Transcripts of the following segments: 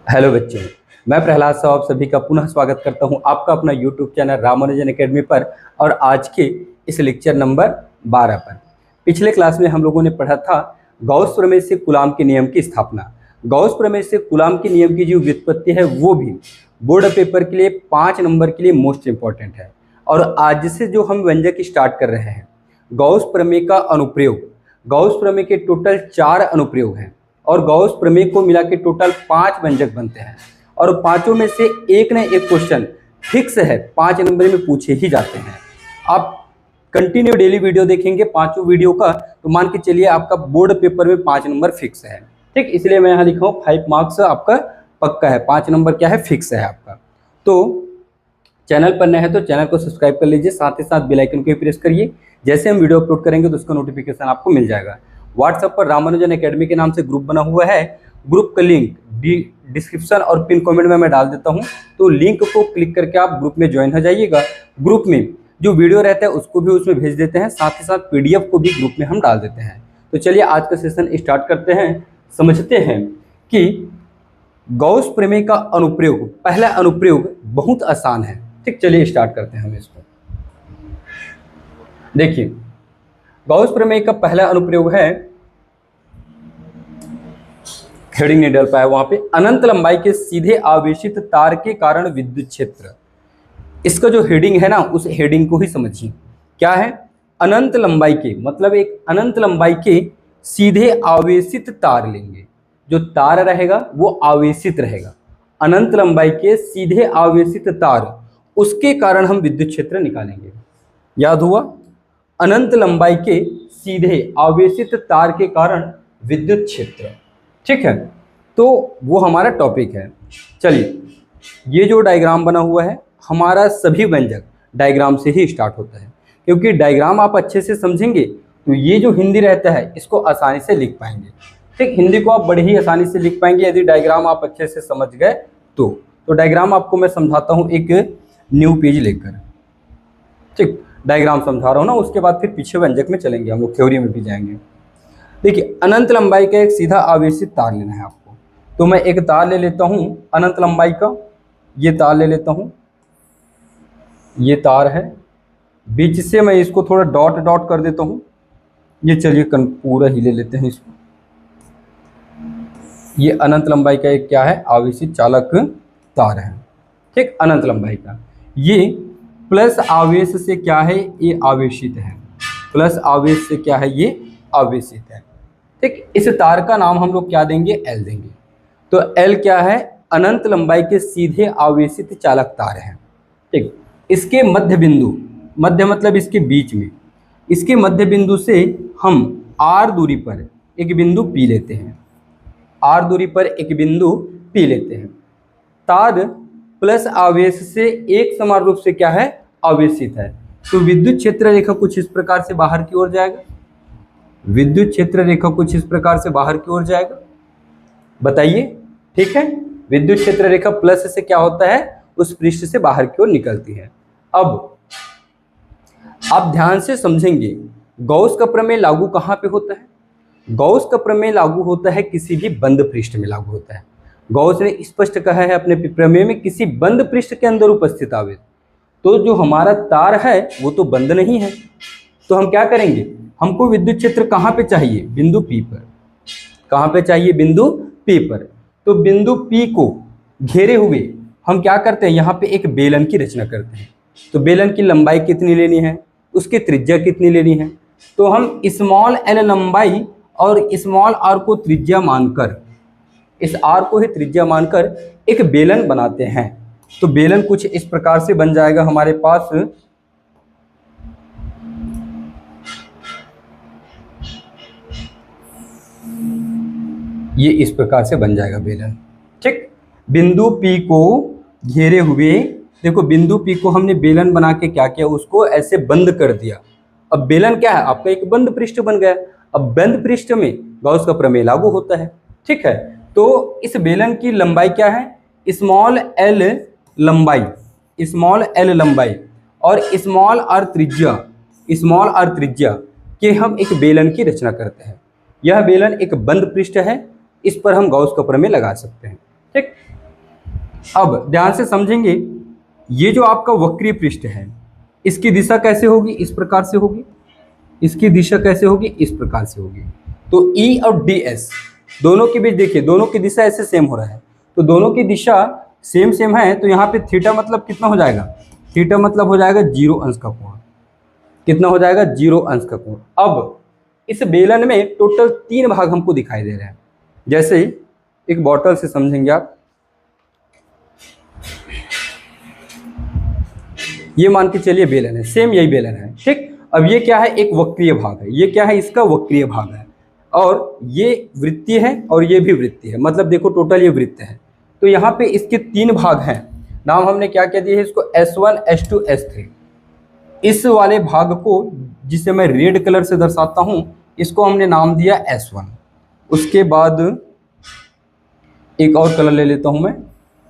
Hello बच्चों, मैं प्रहलाद साहब आप सभी का पुनः स्वागत करता हूं आपका अपना यूट्यूब चैनल रामानुजन एकेडमी पर। और आज के इस लेक्चर नंबर 12 पर पिछले क्लास में हम लोगों ने पढ़ा था गॉस प्रमेय से कूलाम के नियम की स्थापना। गॉस प्रमेय से कूलाम के नियम की जो व्युत्पत्ति है वो भी बोर्ड पेपर के लिए 5 नंबर के लिए मोस्ट इंपॉर्टेंट है। और आज से जो हम व्यंजक स्टार्ट कर रहे हैं गॉस प्रमेय का अनुप्रयोग, गॉस प्रमेय के टोटल 4 अनुप्रयोग हैं और गॉस प्रमेय को मिला के टोटल 5 व्यंजक बनते हैं। और पांचों में से एक न एक क्वेश्चन फिक्स है 5 नंबर में पूछे ही जाते हैं। आप कंटिन्यू डेली वीडियो देखेंगे पांचों वीडियो का तो मान के चलिए आपका बोर्ड पेपर में 5 नंबर फिक्स है। ठीक, इसलिए मैं यहाँ लिखा हूँ 5 मार्क्स आपका पक्का है, 5 नंबर क्या है फिक्स है आपका। तो चैनल पर नए हैं तो चैनल को सब्सक्राइब कर लीजिए, साथ ही साथ बेल आइकन को भी प्रेस करिए। जैसे हम वीडियो अपलोड करेंगे तो उसका नोटिफिकेशन आपको मिल जाएगा। व्हाट्सएप पर रामानुजन एकेडमी के नाम से ग्रुप बना हुआ है। ग्रुप का लिंक डिस्क्रिप्शन और पिन कमेंट में मैं डाल देता हूं, तो लिंक को क्लिक करके आप ग्रुप में ज्वाइन हो जाइएगा। ग्रुप में जो वीडियो रहता है उसको भी उसमें भेज देते हैं, साथ ही साथ पीडीएफ को भी ग्रुप में हम डाल देते हैं। तो चलिए आज का सेशन स्टार्ट करते हैं। समझते हैं कि गॉस प्रमेय का अनुप्रयोग, पहला अनुप्रयोग बहुत आसान है। ठीक, चलिए स्टार्ट करते हैं हम इसको। देखिए गॉस प्रमेय का पहला अनुप्रयोग है, हेडिंग नहीं डल पाया वहां पे, अनंत लंबाई के सीधे आवेशित तार के कारण विद्युत क्षेत्र। इसका जो हेडिंग है ना उस हेडिंग को ही समझिए। क्या है? अनंत लंबाई के, मतलब एक अनंत लंबाई के सीधे आवेशित तार लेंगे। जो तार रहेगा वो आवेशित रहेगा। अनंत लंबाई के सीधे आवेशित तार, उसके कारण हम विद्युत क्षेत्र निकालेंगे। याद हुआ? अनंत लंबाई के सीधे आवेशित तार के कारण विद्युत क्षेत्र। ठीक है, तो वो हमारा टॉपिक है। चलिए, ये जो डायग्राम बना हुआ है हमारा सभी व्यंजक डायग्राम से ही स्टार्ट होता है, क्योंकि डायग्राम आप अच्छे से समझेंगे तो ये जो हिंदी रहता है इसको आसानी से लिख पाएंगे। ठीक, हिंदी को आप बड़ी ही आसानी से लिख पाएंगे यदि डायग्राम आप अच्छे से समझ गए तो डायग्राम आपको मैं समझाता हूँ एक न्यू पेज लेकर। ठीक, डायग्राम समझा रहा हूँ ना, उसके बाद फिर पीछे व्यंजक में चलेंगे, हम लोग थ्योरी में भी जाएंगे। देखिए, अनंत लंबाई का एक सीधा आवेशित तार लेना है आपको। तो मैं एक तार ले लेता हूँ अनंत लंबाई का, ये तार ले लेता हूँ, ये तार है, बीच से मैं इसको थोड़ा डॉट डॉट कर देता हूँ। ये चलिए पूरा ही ले लेते हैं इसको। ये अनंत लंबाई का एक क्या है? आवेशित चालक तार है। ठीक, अनंत लंबाई का ये प्लस आवेश से क्या है? ये आवेशित है। प्लस आवेश से क्या है? ये आवेशित है। ठीक, इस तार का नाम हम लोग क्या देंगे? एल देंगे। तो एल क्या है? अनंत लंबाई के सीधे आवेशित चालक तार है। ठीक, इसके मध्य बिंदु, मध्य मतलब इसके बीच में, इसके मध्य बिंदु से हम आर दूरी पर एक बिंदु पी लेते हैं। आर दूरी पर एक बिंदु पी लेते हैं। तार प्लस आवेश से एक समान रूप से क्या है? आवेशित है। तो विद्युत क्षेत्र रेखा कुछ इस प्रकार से बाहर की ओर जाएगा। विद्युत क्षेत्र रेखा कुछ इस प्रकार से बाहर की ओर जाएगा। बताइए, ठीक है? विद्युत क्षेत्र रेखा प्लस से क्या होता है? उस पृष्ठ से बाहर की ओर निकलती है। अब आप ध्यान से समझेंगे, गॉस का प्रमेय लागू कहाँ पे होता है? गॉस का प्रमेय लागू होता है किसी भी बंद पृष्ठ में लागू होता है। गॉस ने स्पष्ट कहा है अपने प्रमेय में, किसी बंद पृष्ठ के अंदर उपस्थित आवेश। तो जो हमारा तार है वो तो बंद नहीं है, तो हम क्या करेंगे? हमको विद्युत क्षेत्र कहाँ पे चाहिए? बिंदु P पर। कहाँ पे चाहिए? बिंदु P पर। तो बिंदु P को घेरे हुए हम क्या करते हैं? यहाँ पे एक बेलन की रचना करते हैं। तो बेलन की लंबाई कितनी लेनी है? उसकी त्रिज्या कितनी लेनी है? तो हम स्मॉल l लंबाई और स्मॉल r को त्रिज्या मानकर, इस r को ही त्रिज्या मानकर एक बेलन बनाते हैं। तो बेलन कुछ इस प्रकार से बन जाएगा हमारे पास। ये इस प्रकार से बन जाएगा बेलन। ठीक, बिंदु P को घेरे हुए, देखो बिंदु P को हमने बेलन बना के क्या किया? उसको ऐसे बंद कर दिया। अब बेलन क्या है? आपका एक बंद पृष्ठ बन गया। अब बंद पृष्ठ में गॉस का प्रमेय लागू होता है। ठीक है, तो इस बेलन की लंबाई क्या है? स्मॉल l लंबाई, स्मॉल l लंबाई और स्मॉल r त्रिज्या, स्मॉल r त्रिज्या के हम एक बेलन की रचना करते हैं। यह बेलन एक बंद पृष्ठ है, इस पर हम गॉस का प्रमेय लगा सकते हैं। ठीक, अब ध्यान से समझेंगे, ये जो आपका वक्रीय पृष्ठ है इसकी दिशा कैसे होगी, इस प्रकार से होगी। इसकी दिशा कैसे होगी, इस प्रकार से होगी। तो ई और डी एस दोनों के बीच देखिए, दोनों की दिशा ऐसे सेम हो रहा है, तो दोनों की दिशा सेम सेम है, तो यहाँ पे थीटा मतलब कितना हो जाएगा, थीटा मतलब हो जाएगा 0 अंश का कोण। कितना हो जाएगा, 0 अंश का कोण। अब इस बेलन में टोटल 3 भाग हमको दिखाई दे रहे हैं। जैसे एक बॉटल से समझेंगे आप, ये मान के चलिए बेलन है, सेम यही बेलन है। ठीक, अब ये क्या है, एक वक्रीय भाग है, ये क्या है, इसका वक्रीय भाग है, और ये वृत्तीय है और ये भी वृत्तीय है, मतलब देखो टोटल ये वृत्त है। तो यहाँ पे इसके 3 भाग हैं, नाम हमने क्या क्या दिए है इसको, S1 S2 S3। इस वाले भाग को जिसे मैं रेड कलर से दर्शाता हूँ, इसको हमने नाम दिया S1। उसके बाद एक और कलर ले लेता हूँ मैं,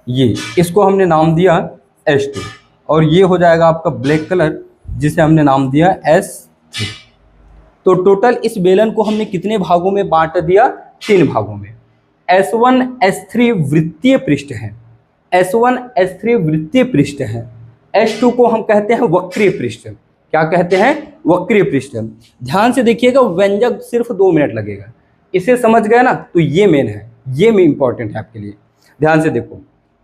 ये इसको हमने नाम दिया S2, और ये हो जाएगा आपका ब्लैक कलर जिसे हमने नाम दिया S3। तो टोटल इस बेलन को हमने कितने भागों में बांट दिया, 3 भागों में। S1 S3 वृत्तीय पृष्ठ है, S1 S3 वृत्तीय पृष्ठ है। S2 को हम कहते हैं वक्रीय पृष्ठ। क्या कहते हैं, वक्रीय पृष्ठ। ध्यान से देखिएगा, व्यंजक सिर्फ 2 मिनट लगेगा, इसे समझ गए ना, तो ये मेन है, ये में इंपॉर्टेंट है आपके लिए। ध्यान से देखो,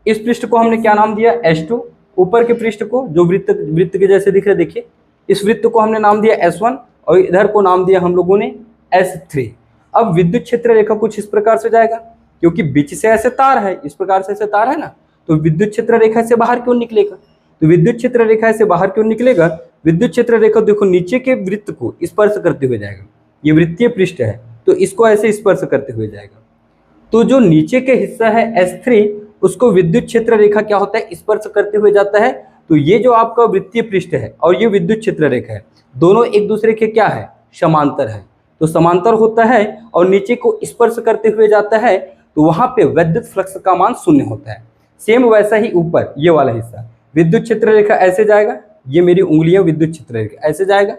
इस पृष्ठ को हमने क्या नाम दिया, S2। ऊपर के पृष्ठ को जो वृत्त के जैसे दिख रहे, देखिए इस वृत्त को हमने नाम दिया S1, और इधर को नाम दिया हम लोगों ने S3। अब विद्युत क्षेत्र रेखा कुछ इस प्रकार से जाएगा, क्योंकि बीच से ऐसे तार है, इस प्रकार से ऐसे तार है ना, तो विद्युत क्षेत्र रेखा से बाहर क्यों निकलेगा, तो विद्युत क्षेत्र रेखा से बाहर क्यों निकलेगा, विद्युत क्षेत्र रेखा देखो नीचे के वृत्त को स्पर्श करते हुए जाएगा। ये वृत्तीय पृष्ठ है, तो इसको ऐसे स्पर्श करते हुए जाएगा। तो जो नीचे के हिस्सा है S3, उसको विद्युत क्षेत्र रेखा क्या होता है, स्पर्श करते हुए जाता है। तो ये जो आपका वृत्तीय पृष्ठ है और ये विद्युत क्षेत्र रेखा है, दोनों एक दूसरे के क्या है, समांतर है। तो समांतर होता है और नीचे को स्पर्श करते हुए जाता है, तो वहां पे विद्युत फ्लक्स का मान 0 होता है। सेम वैसा ही ऊपर ये वाला हिस्सा, विद्युत क्षेत्र रेखा ऐसे जाएगा, ये मेरी उंगलियां विद्युत क्षेत्र रेखा ऐसे जाएगा,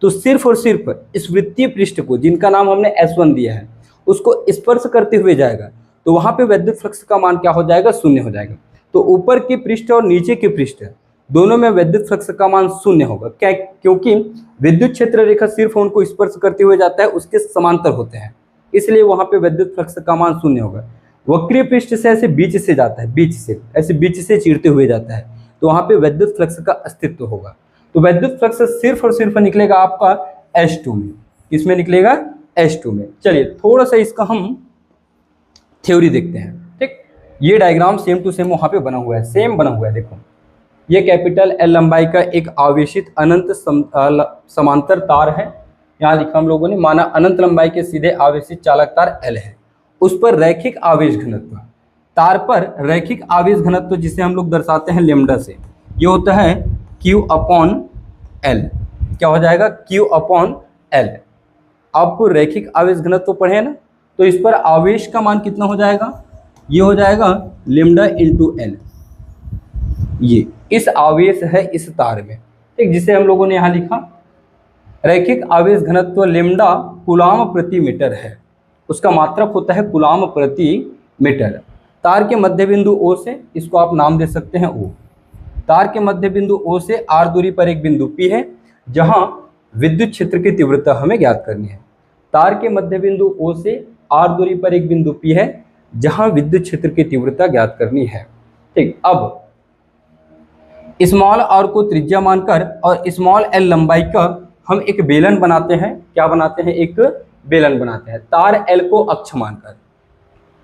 तो सिर्फ और सिर्फ इस वृत्तीय पृष्ठ को, जिनका नाम हमने S1 दिया है, उसको स्पर्श करते हुए जाएगा, तो वहां पे विद्युत फ्लक्स का मान क्या हो जाएगा, 0 हो जाएगा। तो ऊपर के पृष्ठ और नीचे के पृष्ठ दोनों में विद्युत फ्लक्स का मान 0 होगा। क्या, क्योंकि विद्युत क्षेत्र रेखा सिर्फ उनको स्पर्श करते हुए जाता है, उसके समांतर होते हैं, इसलिए वहां पे विद्युत फ्लक्स का मान 0 होगा। वक्रीय पृष्ठ से ऐसे बीच से जाता है, बीच से ऐसे बीच से चीरते हुए जाता है, तो वहां पे विद्युत फ्लक्स का अस्तित्व होगा। तो विद्युत फ्लक्स सिर्फ और सिर्फ निकलेगा आपका S2 में। किसमें निकलेगा, S2 में। चलिए थोड़ा सा इसका हम थ्योरी देखते हैं। ठीक, ये डायग्राम सेम टू सेम वहां पे बना हुआ है, सेम बना हुआ है। देखो, ये कैपिटल L लंबाई का एक आवेशित अनंत समांतर तार है। यहाँ लिखा हम लोगों ने, माना अनंत लंबाई के सीधे आवेशित चालक तार L है, उस पर रैखिक आवेश घनत्व, तार पर रैखिक आवेश घनत्व जिसे हम लोग दर्शाते हैं लेमडा से, ये होता है Q/L। क्या हो जाएगा, Q/L। आपको रैखिक आवेश घनत्व पढ़े ना, तो इस पर आवेश का मान कितना हो जाएगा, ये हो जाएगा λ/L। ये इस आवेश है इस तार में, ठीक, जिसे हम लोगों ने यहाँ लिखा रैखिक आवेश घनत्व लेमडा कूलाम प्रति मीटर है, उसका मात्रक होता है कूलाम प्रति मीटर। तार के मध्य बिंदु O से, इसको आप नाम दे सकते हैं O, तार के मध्य बिंदु O से r दूरी पर एक बिंदु P है, जहां विद्युत क्षेत्र की तीव्रता हमें ज्ञात करनी है। तार के मध्य बिंदु O से r दूरी पर एक बिंदु P है, जहां विद्युत क्षेत्र की तीव्रता ज्ञात करनी है। ठीक, अब स्मॉल r को त्रिज्या मानकर और स्मॉल l लंबाई का हम एक बेलन बनाते हैं। क्या बनाते हैं, एक बेलन बनाते हैं तार L को अक्ष मानकर।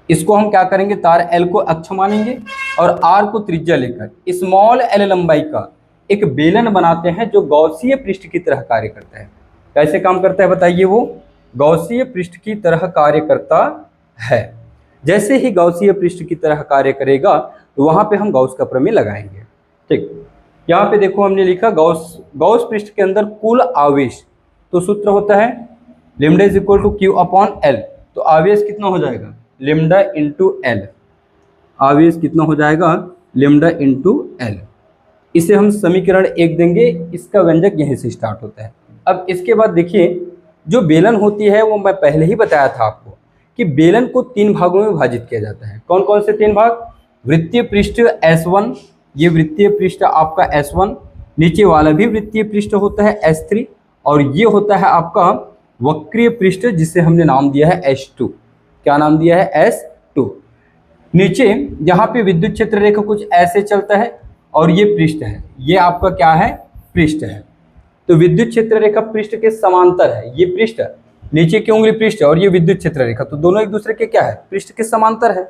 इसको हम क्या करेंगे, तार L को अक्ष मानेंगे और R को त्रिज्या लेकर स्मॉल l लंबाई का एक बेलन बनाते हैं, जो गॉसीय पृष्ठ की तरह कार्य करता है। कैसे काम करता है बताइए, वो गॉसीय पृष्ठ की तरह कार्य करता है। जैसे ही गॉसीय पृष्ठ की तरह कार्य करेगा, तो वहां पे हम गॉस का प्रमेय लगाएंगे। ठीक, यहाँ पे देखो हमने लिखा गॉस पृष्ठ के अंदर कुल आवेश, तो सूत्र होता है λ = Q/L। तो आवेश कितना हो जाएगा, λ/L। आवेश कितना हो जाएगा, λ/L। इसे हम समीकरण 1 देंगे, इसका व्यंजक यहीं से स्टार्ट होता है। अब इसके बाद देखिए, जो बेलन होती है वो मैं पहले ही बताया था आपको कि बेलन को 3 भागों में विभाजित किया जाता है। कौन कौन से 3 भाग? वृत्तीय पृष्ठ S1, ये वृत्तीय पृष्ठ आपका S1, नीचे वाला भी वृत्तीय पृष्ठ होता है S3, और ये होता है आपका वक्रीय पृष्ठ जिसे हमने नाम दिया है S2। क्या नाम दिया है? S2। नीचे यहाँ पे विद्युत क्षेत्र रेखा कुछ ऐसे चलता है और ये पृष्ठ है, ये आपका क्या है? पृष्ठ है। तो विद्युत क्षेत्र रेखा पृष्ठ के समांतर है, ये पृष्ठ नीचे की उंगली पृष्ठ और ये विद्युत क्षेत्र रेखा, तो दोनों एक दूसरे के क्या है? पृष्ठ के समांतर है।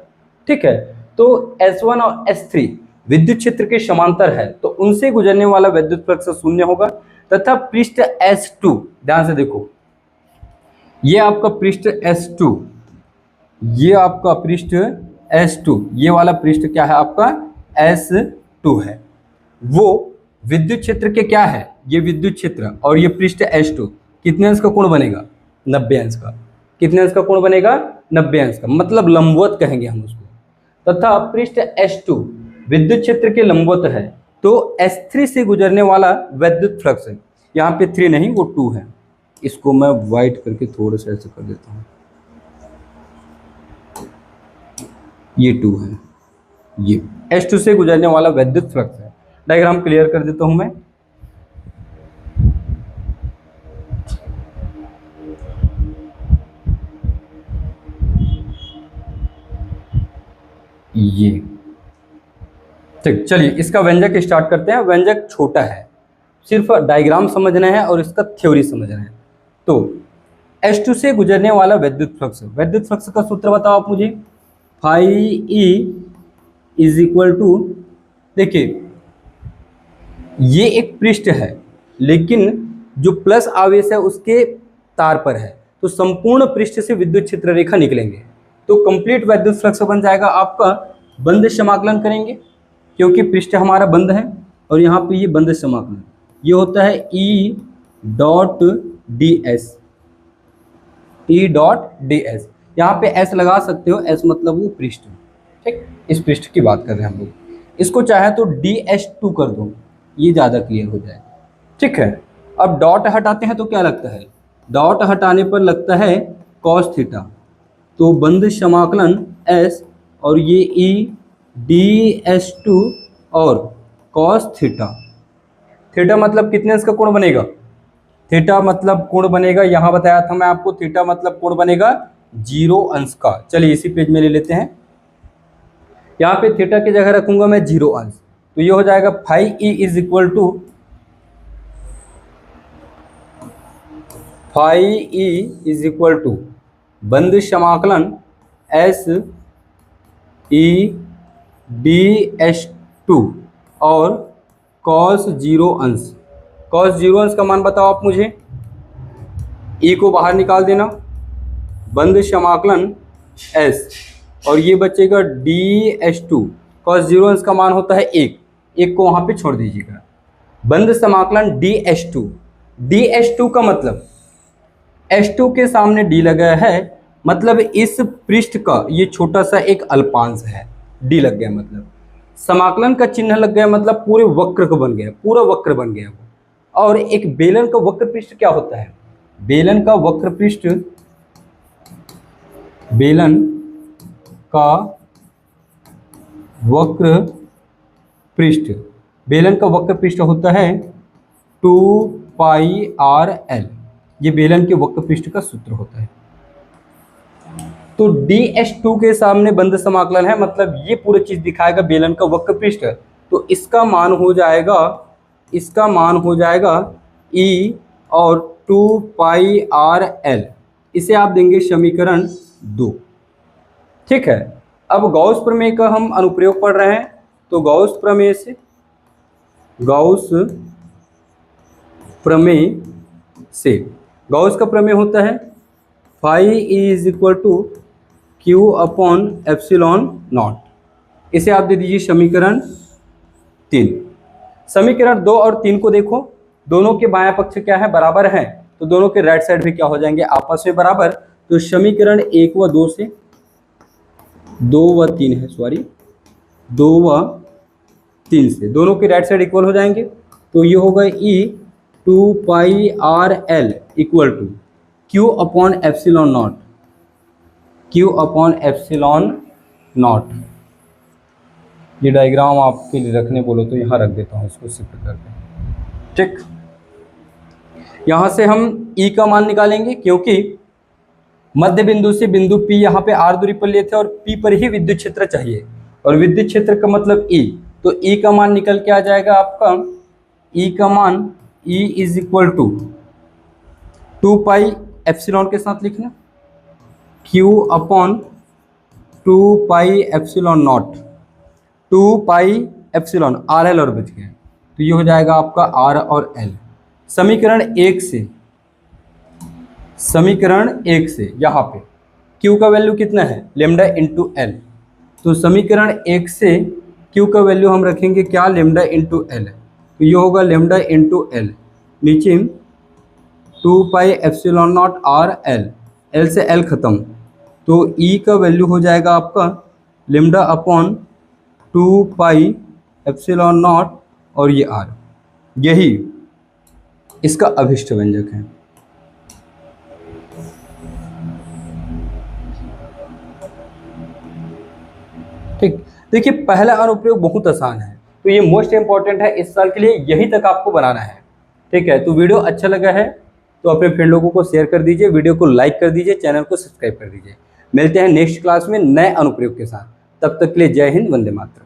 ठीक है, तो S1 और S3 विद्युत क्षेत्र के समांतर है, तो उनसे गुजरने वाला विद्युत फ्लक्स 0 होगा, तथा पृष्ठ S2, ध्यान से देखो, ये आपका पृष्ठ S2, ये आपका पृष्ठ S2, ये वाला पृष्ठ क्या है? आपका S2 है। वो विद्युत क्षेत्र के क्या है? ये विद्युत क्षेत्र और ये पृष्ठ S2 कितने अंश का कोण बनेगा? 90 अंश का। कितने अंश का कोण बनेगा? 90 अंश का, मतलब लंबवत कहेंगे हम उसको। तथा पृष्ठ S2 विद्युत क्षेत्र के लंबवत है, तो S3 से गुजरने वाला विद्युत फ्लक्स है, यहाँ पे 3 नहीं, वो 2 है। इसको मैं व्हाइट करके थोड़ा सा ऐसे कर देता हूँ, ये 2 है, ये S2 से गुजरने वाला विद्युत फ्लक्स है। डायग्राम क्लियर कर देता हूं मैं। ये ठीक, चलिए इसका व्यंजक स्टार्ट करते हैं। व्यंजक छोटा है, सिर्फ डायग्राम समझना है और इसका थ्योरी समझना है। तो S2 से गुजरने वाला विद्युत फ्लक्स, विद्युत फ्लक्स का सूत्र बताओ आप मुझे। Phi E is equal to, देखिए ये एक पृष्ठ है, लेकिन जो प्लस आवेश है उसके तार पर है, तो संपूर्ण पृष्ठ से विद्युत क्षेत्र रेखा निकलेंगे, तो कंप्लीट विद्युत फ्लक्स बन जाएगा आपका। बंद समाकलन करेंगे क्योंकि पृष्ठ हमारा बंद है, और यहाँ पे ये बंद समाकलन, ये होता है E dot ds, E dot ds। यहाँ पे S लगा सकते हो, S मतलब वो पृष्ठ। ठीक, इस पृष्ठ की बात कर रहे हैं हम लोग। इसको चाहे तो ds2 कर दो, ये ज़्यादा क्लियर हो जाएगा। ठीक है, अब डॉट हटाते हैं तो क्या लगता है? डॉट हटाने पर लगता है cos थीटा, तो बंद समाकलन S और ये E ds2 और cos थीटा। थीटा मतलब कितने अंश का कोण बनेगा? थीटा मतलब कोण बनेगा, यहाँ बताया था मैं आपको, थीटा मतलब कोण बनेगा 0 अंश का। चलिए इसी पेज में ले लेते हैं, यहाँ पे थीटा की जगह रखूंगा मैं 0 अंश, तो ये हो जाएगा phi E is equal to, phi E is equal to बंद समाकलन S E ds2 और cos 0 अंश। cos 0 अंश का मान बताओ आप मुझे। E को बाहर निकाल देना, बंद समाकलन S, और ये बचेगा ds2। cos 0 अंश का मान होता है 1, 1 को वहाँ पे छोड़ दीजिएगा। बंद समाकलन ds2, ds2 का मतलब S2 के सामने D लगा है, मतलब इस पृष्ठ का ये छोटा सा एक अल्पांश है, D लग गया, मतलब समाकलन का चिन्ह लग गया, मतलब पूरे वक्र को बन गया, पूरा वक्र बन गया वो। और एक बेलन का वक्र पृष्ठ क्या होता है? बेलन का वक्र पृष्ठ, बेलन का वक्र पृष्ठ, बेलन का वक्र पृष्ठ होता है 2πrl, ये बेलन के वक्र पृष्ठ का सूत्र होता है। तो ds2 के सामने बंद समाकलन है, मतलब ये पूरी चीज दिखाएगा बेलन का वक्र पृष्ठ, तो इसका मान हो जाएगा, इसका मान हो जाएगा E और 2πrl, इसे आप देंगे समीकरण 2। ठीक है, अब गॉस प्रमेय का हम अनुप्रयोग पढ़ रहे हैं, तो गॉस प्रमेय से, गॉस प्रमेय से, गॉस का प्रमेय होता है phi E is equal to Q upon epsilon naught, इसे आप दे दीजिए समीकरण 3। समीकरण 2 और 3 को देखो, दोनों के बायां पक्ष क्या है? बराबर हैं, तो दोनों के राइट साइड भी क्या हो जाएंगे? आपस में बराबर। तो समीकरण 1 व 2 से, 2 व 3 है, सॉरी 2 व 3 से दोनों के राइट साइड इक्वल हो जाएंगे, तो ये होगा E 2πrl equal to Q upon epsilon naught. Q upon epsilon naught. ये डायग्राम आपके लिए रखने बोलो तो यहाँ रख देता हूँ इसको शिफ्ट करके। ठीक, यहाँ से हम E का मान निकालेंगे क्योंकि मध्य बिंदु से बिंदु P यहाँ पे r दूरी पर लिए थे और P पर ही विद्युत क्षेत्र चाहिए और विद्युत क्षेत्र का मतलब E, तो E का मान निकल के आ जाएगा आपका, E का मान E is equal to 2 pi epsilon के साथ लिखना Q upon 2 pi epsilon naught, 2 pi epsilon R L और बच गए, तो ये हो जाएगा आपका R और L। समीकरण एक से यहाँ पे Q का वैल्यू कितना है, लेमडा इंटू एल, तो समीकरण एक से Q का वैल्यू हम रखेंगे क्या, लेमडा इंटू एल, तो ये होगा लेमडा इंटू एल, नीचे 2 pi epsilon not R L, L से एल ख़त्म, तो E का वैल्यू हो जाएगा आपका lambda upon 2 pi epsilon not और ये R, यही इसका अभिष्ट व्यंजक है। ठीक, देखिए पहला अनुप्रयोग बहुत आसान है, तो ये मोस्ट इंपॉर्टेंट है इस साल के लिए, यहीं तक आपको बनाना है। ठीक है, तो वीडियो अच्छा लगा है तो अपने फ्रेंड लोगों को शेयर कर दीजिए, वीडियो को लाइक कर दीजिए, चैनल को सब्सक्राइब कर दीजिए। मिलते हैं नेक्स्ट क्लास में नए अनुप्रयोग के साथ, तब तक के लिए जय हिंद, वंदे मातरम।